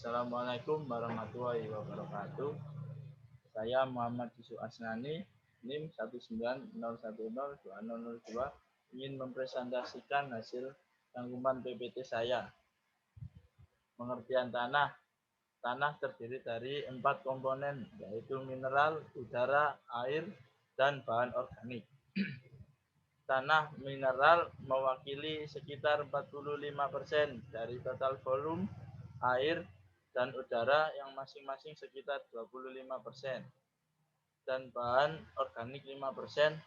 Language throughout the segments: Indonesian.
Assalamualaikum warahmatullahi wabarakatuh. Saya Muhammad Yusuf Asnani, NIM 190102002, ingin mempresentasikan hasil rangkuman PPT saya. Pengertian tanah. Tanah terdiri dari 4 komponen, yaitu mineral, udara, air, dan bahan organik. Tanah mineral mewakili sekitar 45% dari total volume, air, dan udara yang masing-masing sekitar 25%. Dan bahan organik 5%.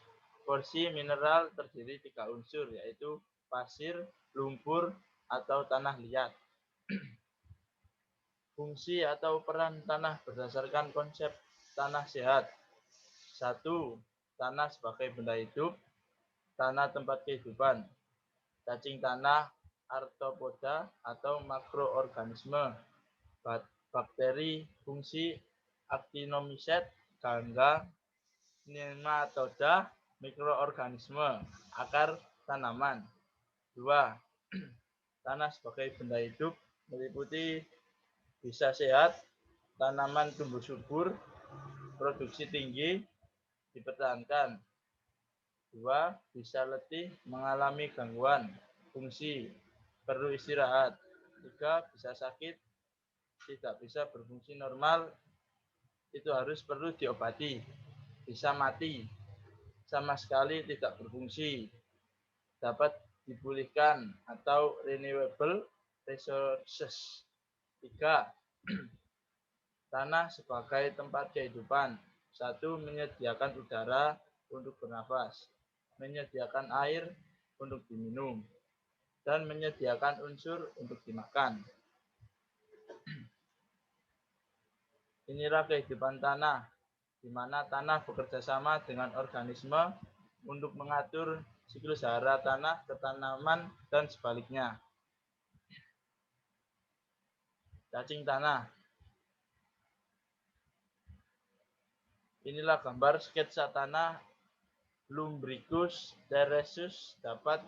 Porsi mineral terdiri 3 unsur, yaitu pasir, lumpur, atau tanah liat. Fungsi atau peran tanah berdasarkan konsep tanah sehat. 1. Tanah sebagai benda hidup. Tanah tempat kehidupan. Cacing tanah, arthropoda atau makroorganisme, bakteri, fungsi, actinomycet, gangga, nematoda, mikroorganisme, akar tanaman. 2. Tanah sebagai benda hidup meliputi bisa sehat, tanaman tumbuh subur, produksi tinggi, dipertahankan. 2. Bisa letih, mengalami gangguan fungsi, perlu istirahat. 3. Bisa sakit, tidak bisa berfungsi normal, itu harus perlu diobati. Bisa mati, sama sekali tidak berfungsi, dapat dipulihkan atau renewable resources. 3. Tanah sebagai tempat kehidupan. 1. Menyediakan udara untuk bernafas, menyediakan air untuk diminum, dan menyediakan unsur untuk dimakan. Inilah kehidupan tanah, di mana tanah bekerja sama dengan organisme untuk mengatur siklus hara tanah ke tanaman dan sebaliknya. Cacing tanah. Inilah gambar sketsa tanah Lumbricus terresus, dapat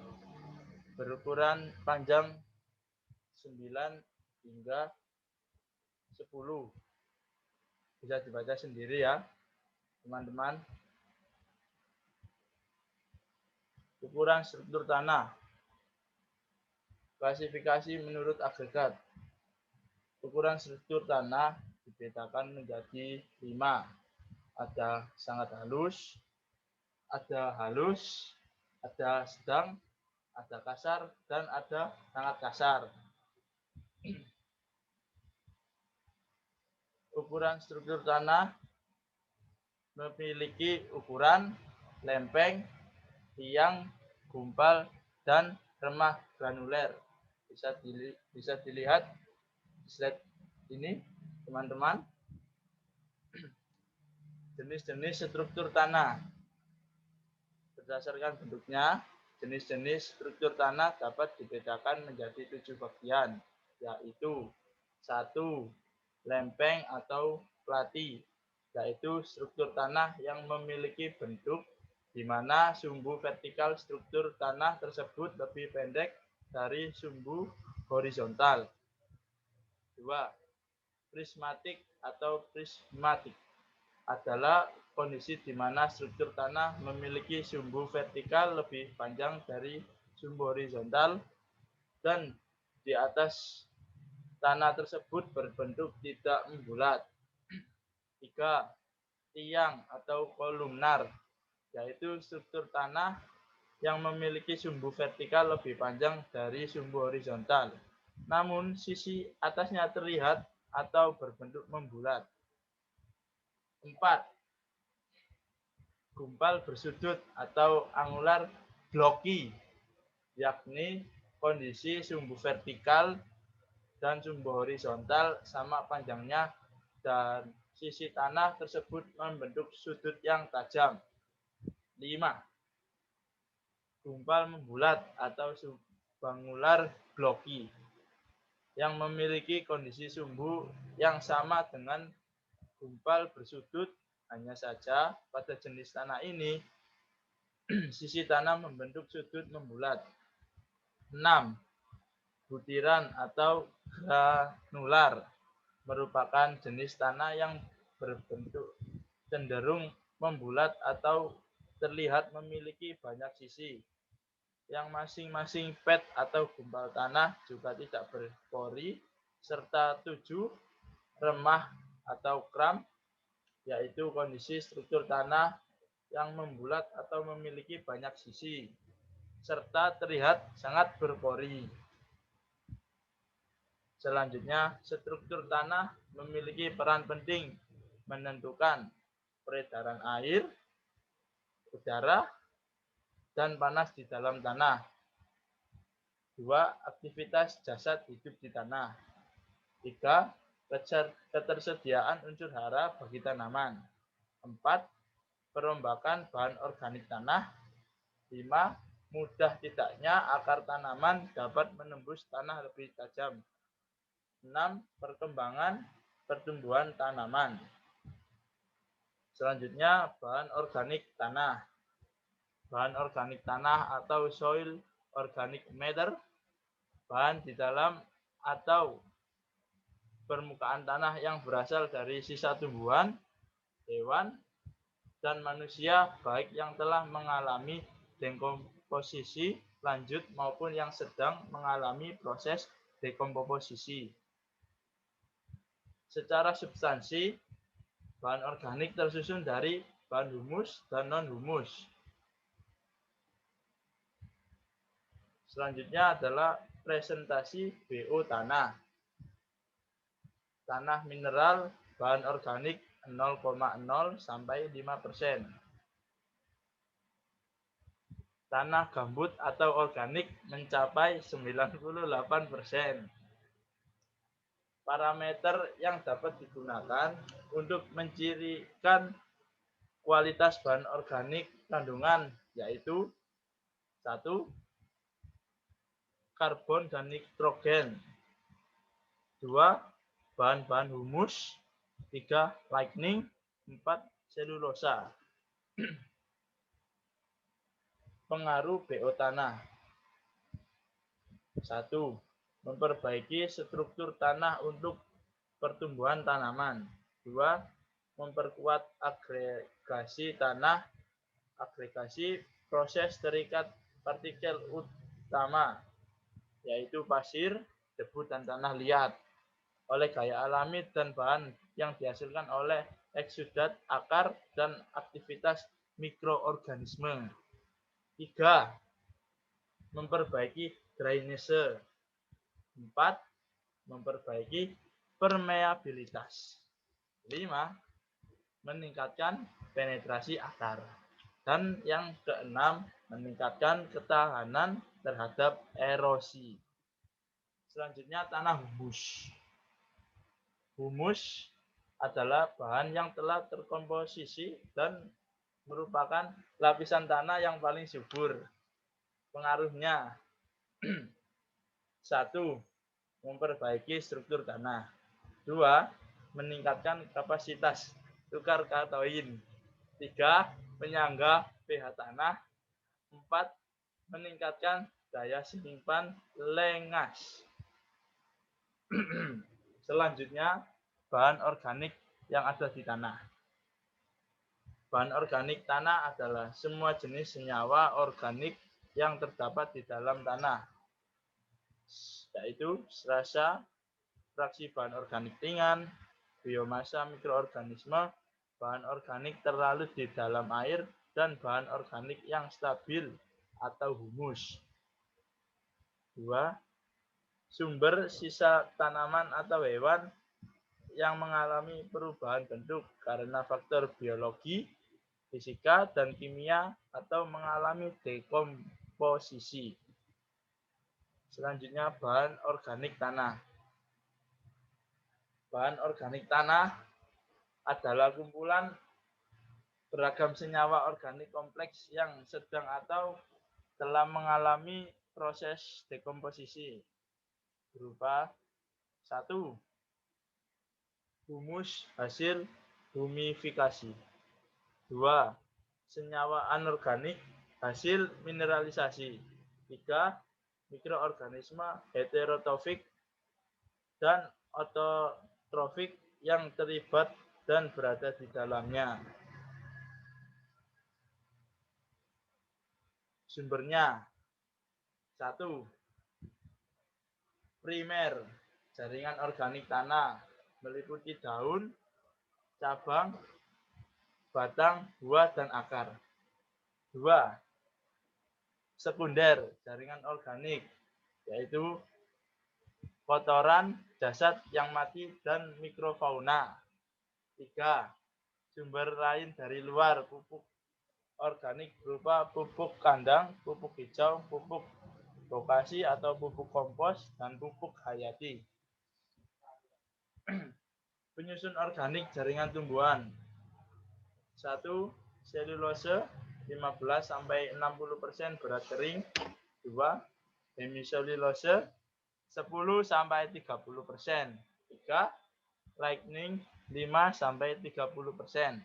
berukuran panjang 9 hingga 10. Bisa dibaca sendiri ya, teman-teman. Ukuran struktur tanah. Klasifikasi menurut agregat. Ukuran struktur tanah dibedakan menjadi 5. Ada sangat halus, ada halus, ada sedang, ada kasar, dan ada sangat kasar. Ukuran struktur tanah memiliki ukuran lempeng, tiang, gumpal, dan remah granuler. Bisa dilihat di slide ini, teman-teman. Jenis-jenis struktur tanah. Berdasarkan bentuknya, jenis-jenis struktur tanah dapat dibedakan menjadi 7 bagian, yaitu 1. Lempeng atau plati, yaitu struktur tanah yang memiliki bentuk di mana sumbu vertikal struktur tanah tersebut lebih pendek dari sumbu horizontal. 2. Prismatik atau prismatik adalah kondisi di mana struktur tanah memiliki sumbu vertikal lebih panjang dari sumbu horizontal dan di atas tanah tersebut berbentuk tidak membulat. 3. Tiang atau kolumnar, yaitu struktur tanah yang memiliki sumbu vertikal lebih panjang dari sumbu horizontal, namun sisi atasnya terlihat atau berbentuk membulat. 4. Gumpal bersudut atau angular blocky, yakni kondisi sumbu vertikal dan sumbu horizontal sama panjangnya dan sisi tanah tersebut membentuk sudut yang tajam. 5. Gumpal membulat atau subangular blocky, yang memiliki kondisi sumbu yang sama dengan gumpal bersudut. Hanya saja pada jenis tanah ini sisi tanah membentuk sudut membulat. 6. Butiran atau granular, merupakan jenis tanah yang berbentuk cenderung membulat atau terlihat memiliki banyak sisi, yang masing-masing pad atau gumpal tanah juga tidak berpori, serta 7 remah atau kram, yaitu kondisi struktur tanah yang membulat atau memiliki banyak sisi, serta terlihat sangat berpori. Selanjutnya, struktur tanah memiliki peran penting menentukan peredaran air, udara, dan panas di dalam tanah. 2. Aktivitas jasad hidup di tanah. 3. Ketersediaan unsur hara bagi tanaman. 4. Perombakan bahan organik tanah. 5. Mudah tidaknya akar tanaman dapat menembus tanah lebih tajam. 6. Perkembangan pertumbuhan tanaman. Selanjutnya, bahan organik tanah. Bahan organik tanah atau soil organic matter, bahan di dalam atau permukaan tanah yang berasal dari sisa tumbuhan, hewan, dan manusia, baik yang telah mengalami dekomposisi lanjut maupun yang sedang mengalami proses dekomposisi. Secara substansi, bahan organik tersusun dari bahan humus dan non-humus. Selanjutnya adalah presentasi BO tanah. Tanah mineral bahan organik 0,0 sampai 5%. Tanah gambut atau organik mencapai 98%. Parameter yang dapat digunakan untuk mencirikan kualitas bahan organik kandungan yaitu 1. Karbon dan nitrogen. 2. Bahan-bahan humus. 3. Lignin. 4. Selulosa. Pengaruh BO tanah. 1. Memperbaiki struktur tanah untuk pertumbuhan tanaman. 2. Memperkuat agregasi tanah. Agregasi proses terikat partikel utama, yaitu pasir, debu, dan tanah liat, oleh gaya alami dan bahan yang dihasilkan oleh eksudat akar dan aktivitas mikroorganisme. 3. Memperbaiki drainase. 4. Memperbaiki permeabilitas. 5. Meningkatkan penetrasi akar. Dan yang keenam, meningkatkan ketahanan terhadap erosi. Selanjutnya, tanah humus. Humus adalah bahan yang telah terkomposisi dan merupakan lapisan tanah yang paling subur. Pengaruhnya, 1. Memperbaiki struktur tanah. 2. Meningkatkan kapasitas tukar katoin. 3. Penyangga pH tanah. 4. Meningkatkan daya simpan lengas. Selanjutnya, bahan organik yang ada di tanah. Bahan organik tanah adalah semua jenis senyawa organik yang terdapat di dalam tanah, yaitu serasa, fraksi bahan organik ringan, biomasa mikroorganisme, bahan organik terlarut di dalam air, dan bahan organik yang stabil atau humus. 2. Sumber sisa tanaman atau hewan yang mengalami perubahan bentuk karena faktor biologi, fisika, dan kimia atau mengalami dekomposisi. Selanjutnya, bahan organik tanah. Bahan organik tanah adalah kumpulan beragam senyawa organik kompleks yang sedang atau telah mengalami proses dekomposisi berupa 1. Humus hasil humifikasi. 2. Senyawa anorganik hasil mineralisasi. 3. Mikroorganisme heterotofik dan trofik yang terlibat dan berada di dalamnya. Sumbernya 1. Primer, jaringan organik tanah, meliputi daun, cabang, batang, buah, dan akar. 2. Sekunder, jaringan organik, yaitu kotoran, jasad yang mati, dan mikrofauna. 3. Sumber lain dari luar, pupuk organik berupa pupuk kandang, pupuk hijau, pupuk bokasi atau pupuk kompos, dan pupuk hayati. Penyusun organik jaringan tumbuhan. 1. Selulose 15-60% berat kering. 2. Hemiselulose 10-30%. 3. Lightning 5-30%.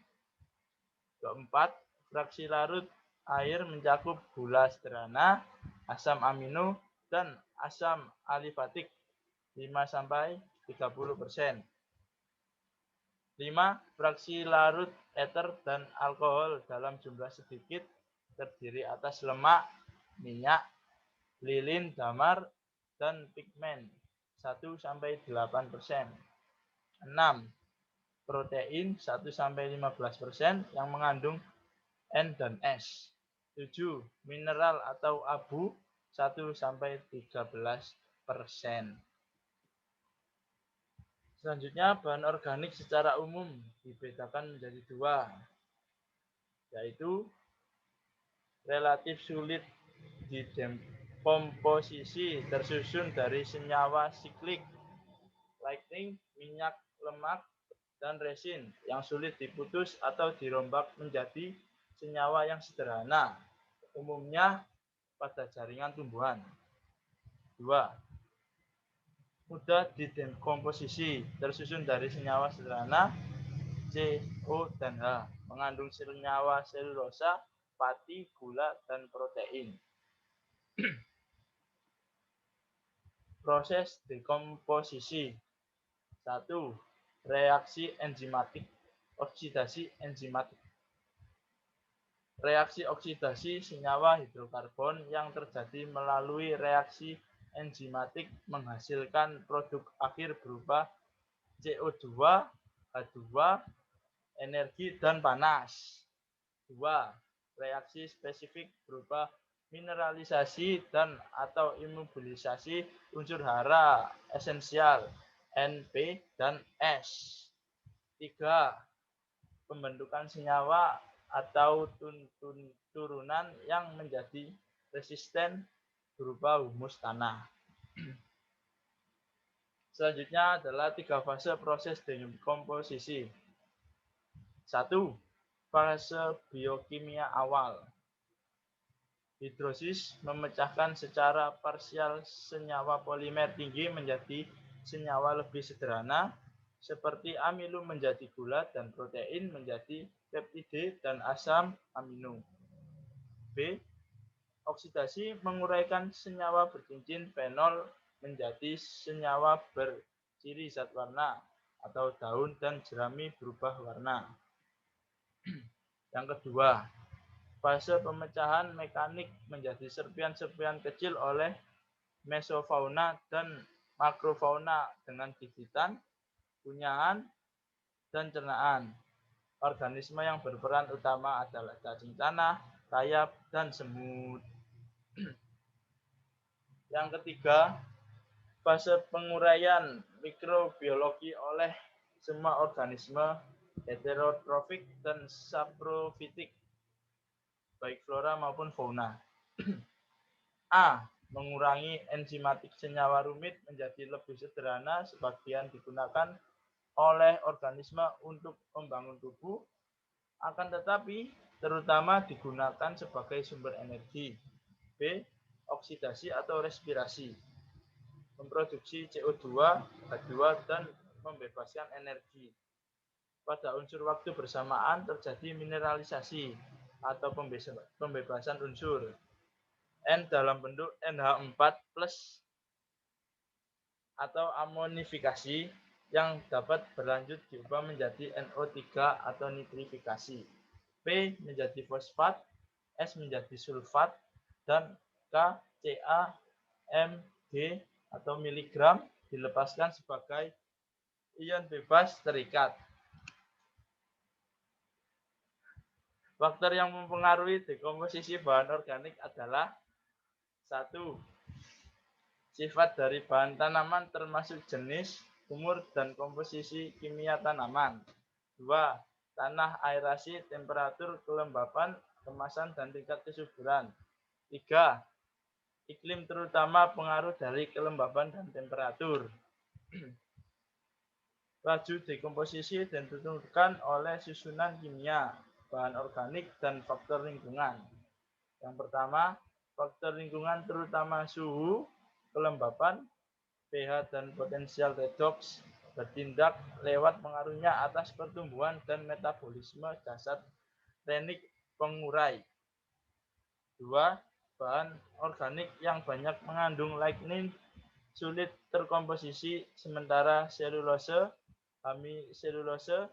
Keempat, fraksi larut air mencakup gula sederhana, asam amino, dan asam alifatik 5-30%. 5. Fraksi larut eter dan alkohol dalam jumlah sedikit terdiri atas lemak, minyak, lilin damar, dan pigmen 1-8%. 6. Protein 1-15% yang mengandung N dan S. 7. Mineral atau abu 1-13%. Selanjutnya, bahan organik secara umum dibedakan menjadi 2, yaitu relatif sulit didekomposisi tersusun dari senyawa siklik, lightning, minyak, lemak, dan resin yang sulit diputus atau dirombak menjadi senyawa yang sederhana, umumnya pada jaringan tumbuhan. 2. Mudah didekomposisi, tersusun dari senyawa sederhana, C, O, dan H, mengandung senyawa selulosa, pati, gula, dan protein. Proses dekomposisi. 1. Reaksi enzimatik, oksidasi enzimatik. Reaksi oksidasi senyawa hidrokarbon yang terjadi melalui reaksi enzimatik menghasilkan produk akhir berupa CO2, H2, energi, dan panas. 2. Reaksi spesifik berupa mineralisasi dan atau imobilisasi unsur hara esensial NP dan S. 3. Pembentukan senyawa atau turunan yang menjadi resisten berupa humus tanah. Selanjutnya adalah 3 fase proses dekomposisi. 1. Fase biokimia awal. Hidrosis memecahkan secara parsial senyawa polimer tinggi menjadi senyawa lebih sederhana, seperti amilo menjadi gula dan protein menjadi peptide dan asam amino. B. Oksidasi menguraikan senyawa bercincin fenol menjadi senyawa berciri zat warna atau daun dan jerami berubah warna. Yang kedua, fase pemecahan mekanik menjadi serpian-serpian kecil oleh mesofauna dan makrofauna dengan gigitan, kunyahan, dan cernaan. Organisme yang berperan utama adalah cacing tanah, rayap, dan semut. Yang ketiga, fase penguraian mikrobiologi oleh semua organisme heterotrofik dan saprofitik, baik flora maupun fauna. A. Mengurangi enzimatik senyawa rumit menjadi lebih sederhana, sebagian digunakan oleh organisme untuk membangun tubuh, akan tetapi terutama digunakan sebagai sumber energi. B. Oksidasi atau respirasi, memproduksi CO2, H2, dan membebaskan energi. Pada unsur waktu bersamaan terjadi mineralisasi atau pembebasan unsur N dalam bentuk NH4+ atau amonifikasi yang dapat berlanjut diubah menjadi NO3 atau nitrifikasi. P menjadi fosfat, S menjadi sulfat, dan K, Ca, M, G atau miligram dilepaskan sebagai ion bebas terikat. Faktor yang mempengaruhi dekomposisi bahan organik adalah 1. Sifat dari bahan tanaman termasuk jenis, umur, dan komposisi kimia tanaman. 2. Tanah, aerasi, temperatur, kelembapan, kemasan, dan tingkat kesuburan. 3. Iklim terutama pengaruh dari kelembapan dan temperatur. Laju dekomposisi ditentukan oleh susunan kimia, bahan organik, dan faktor lingkungan. Yang pertama, faktor lingkungan terutama suhu, kelembapan, pH, dan potensial redoks bertindak lewat pengaruhnya atas pertumbuhan dan metabolisme dasar teknik pengurai. 2. Bahan organik yang banyak mengandung lignin sulit terkomposisi, sementara selulose, hemiselulose,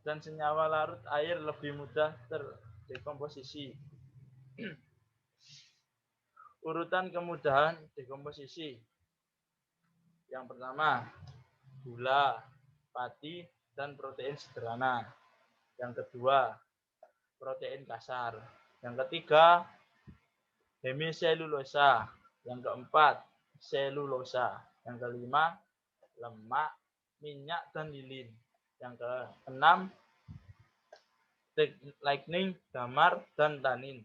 dan senyawa larut air lebih mudah terdekomposisi. Urutan kemudahan dekomposisi. Yang pertama, gula, pati, dan protein sederhana. Yang kedua, protein kasar. Yang ketiga, hemiselulosa. Yang keempat, selulosa. Yang kelima, lemak, minyak, dan lilin. Yang keenam, lignin, damar, dan tanin.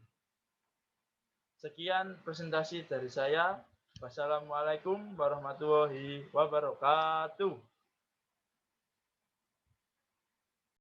Sekian presentasi dari saya. Wassalamualaikum warahmatullahi wabarakatuh.